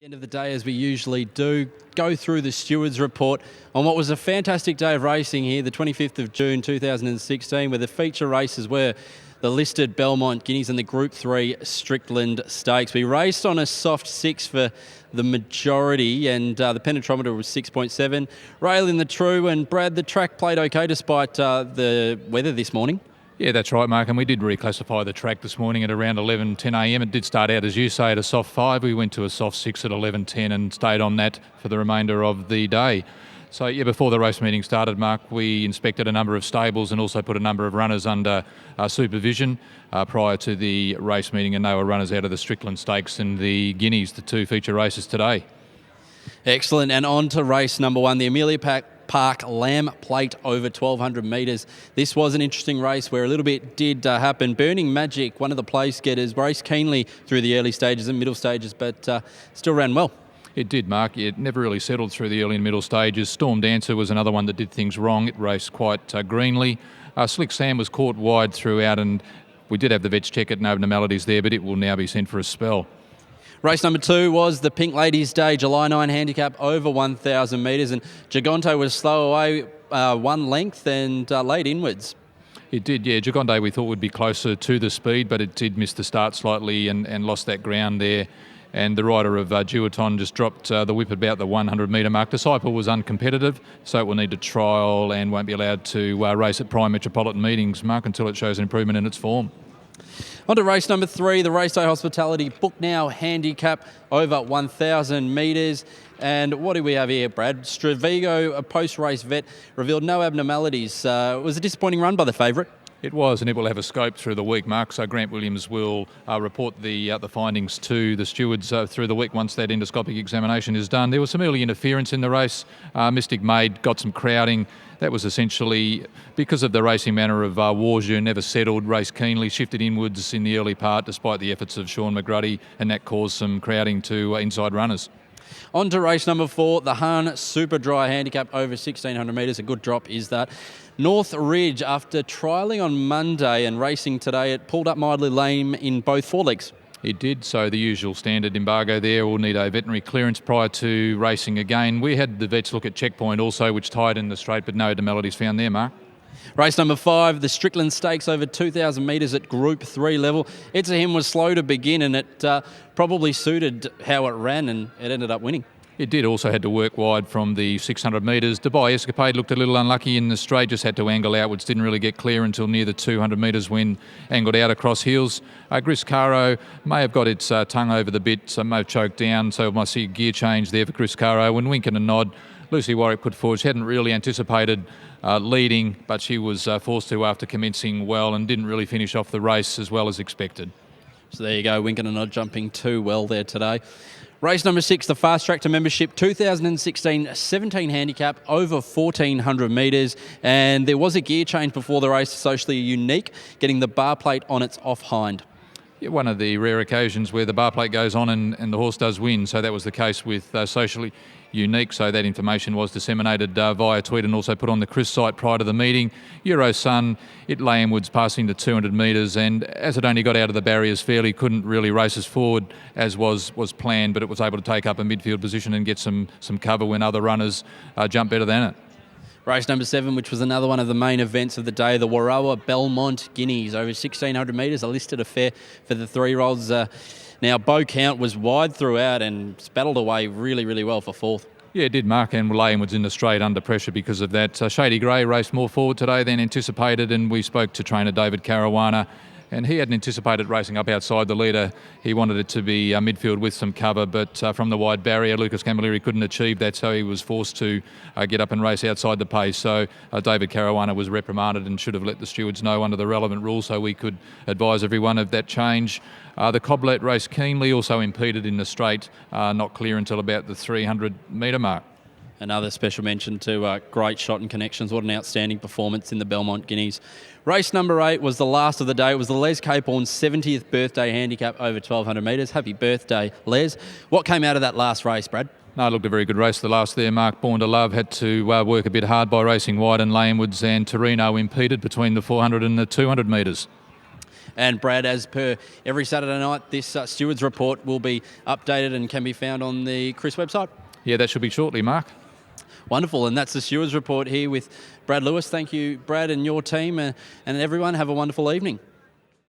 End of the day, as we usually do, go through the Stewards report on what was a fantastic day of racing here, the 25th of June 2016, where the feature races were the listed Belmont Guineas and the Group 3 Strickland Stakes. We raced on a soft 6 for the majority, and the penetrometer was 6.7. Rail in the true, and Brad, the track played okay despite the weather this morning. Yeah, that's right, Mark, and we did reclassify the track this morning at around 11:10am. It did start out, as you say, at a soft 5. We went to a soft 6 at 11:10 and stayed on that for the remainder of the day. So, yeah, before the race meeting started, Mark, we inspected a number of stables and also put a number of runners under supervision prior to the race meeting, and they were runners out of the Strickland Stakes and the Guineas, the two feature races today. Excellent, and on to race number 1, the Amelia Park Lamb Plate over 1,200 metres. This was an interesting race where a little bit did happen. Burning Magic, one of the place getters, raced keenly through the early stages and middle stages, but still ran well. It did, Mark. It never really settled through the early and middle stages. Storm Dancer was another one that did things wrong. It raced quite greenly. Slick Sam was caught wide throughout, and we did have the vets check it, no abnormalities there, but it will now be sent for a spell. Race number 2 was the Pink Ladies Day, July 9 handicap over 1,000 metres, and Gigante was slow away one length and laid inwards. It did, yeah. Gigante we thought would be closer to the speed, but it did miss the start slightly and lost that ground there. And the rider of Duaton just dropped the whip about the 100 metre mark. Disciple was uncompetitive, so it will need to trial and won't be allowed to race at prime metropolitan meetings, Mark, until it shows an improvement in its form. On to race number 3, the Race Day Hospitality Book Now handicap over 1,000 metres. And what do we have here, Brad? Stravigo, a post-race vet, revealed no abnormalities. It was a disappointing run by the favourite. It was, and it will have a scope through the week, Mark. So Grant Williams will report the findings to the stewards through the week once that endoscopic examination is done. There was some early interference in the race. Mystic Maid got some crowding. That was essentially because of the racing manner of Warjeu, never settled, raced keenly, shifted inwards in the early part despite the efforts of Sean McGruddy, and that caused some crowding to inside runners. On to race number 4, the Hahn Super Dry handicap over 1,600 metres. A good drop is that. North Ridge, after trialling on Monday and racing today, it pulled up mildly lame in both forelegs. It did, so the usual standard embargo there. We'll need a veterinary clearance prior to racing again. We had the vets look at checkpoint also, which tied in the straight, but no abnormalities found there, Mark. Race number 5, the Strickland Stakes over 2,000 metres at Group 3 level. It's a him was slow to begin, and it probably suited how it ran, and it ended up winning. It did, also had to work wide from the 600 metres. Dubai Escapade looked a little unlucky in the straight, just had to angle outwards, didn't really get clear until near the 200 metres when angled out across heels. Griscaro may have got its tongue over the bit, so may have choked down, so we might see a gear change there for Griscaro. When wink and a nod, Lucy Warwick put forward. She hadn't really anticipated leading, but she was forced to after commencing well and didn't really finish off the race as well as expected. So there you go, wink and a nod jumping too well there today. Race number 6, the Fast Track to Membership 2016 17 handicap over 1,400 metres, and there was a gear change before the race, socially unique, getting the bar plate on its off hind. Yeah, one of the rare occasions where the bar plate goes on and the horse does win, so that was the case with socially unique, so that information was disseminated via tweet and also put on the Chris site prior to the meeting. Euro Sun, it lay inwards passing the 200 metres, and as it only got out of the barriers fairly, couldn't really race as forward as was planned, but it was able to take up a midfield position and get some cover when other runners jumped better than it. Race number 7, which was another one of the main events of the day, the Warrawa Belmont Guineas over 1,600 metres, a listed affair for the 3-year-olds. Now, Beau Count was wide throughout and battled away really, really well for 4th. Yeah, it did, Mark, and lay inwards in the straight under pressure because of that. Shady Grey raced more forward today than anticipated, and we spoke to trainer David Caruana, and he hadn't anticipated racing up outside the leader. He wanted it to be midfield with some cover, but from the wide barrier, Lucas Camilleri couldn't achieve that, so he was forced to get up and race outside the pace. So David Caruana was reprimanded and should have let the stewards know under the relevant rules so we could advise everyone of that change. The Coblet raced keenly, also impeded in the straight, not clear until about the 300 metre mark. Another special mention to Great Shot and Connections. What an outstanding performance in the Belmont Guineas. Race number 8 was the last of the day. It was the Les Caporn's 70th birthday handicap over 1,200 metres. Happy birthday, Les. What came out of that last race, Brad? No, it looked a very good race, the last there. Mark Born to Love had to work a bit hard by racing wide and lanewards, and Torino impeded between the 400 and the 200 metres. And Brad, as per every Saturday night, this Stewards report will be updated and can be found on the Chris website. Yeah, that should be shortly, Mark. Wonderful, and that's the Stewards report here with Brad Lewis. Thank you, Brad, and your team, and everyone. Have a wonderful evening.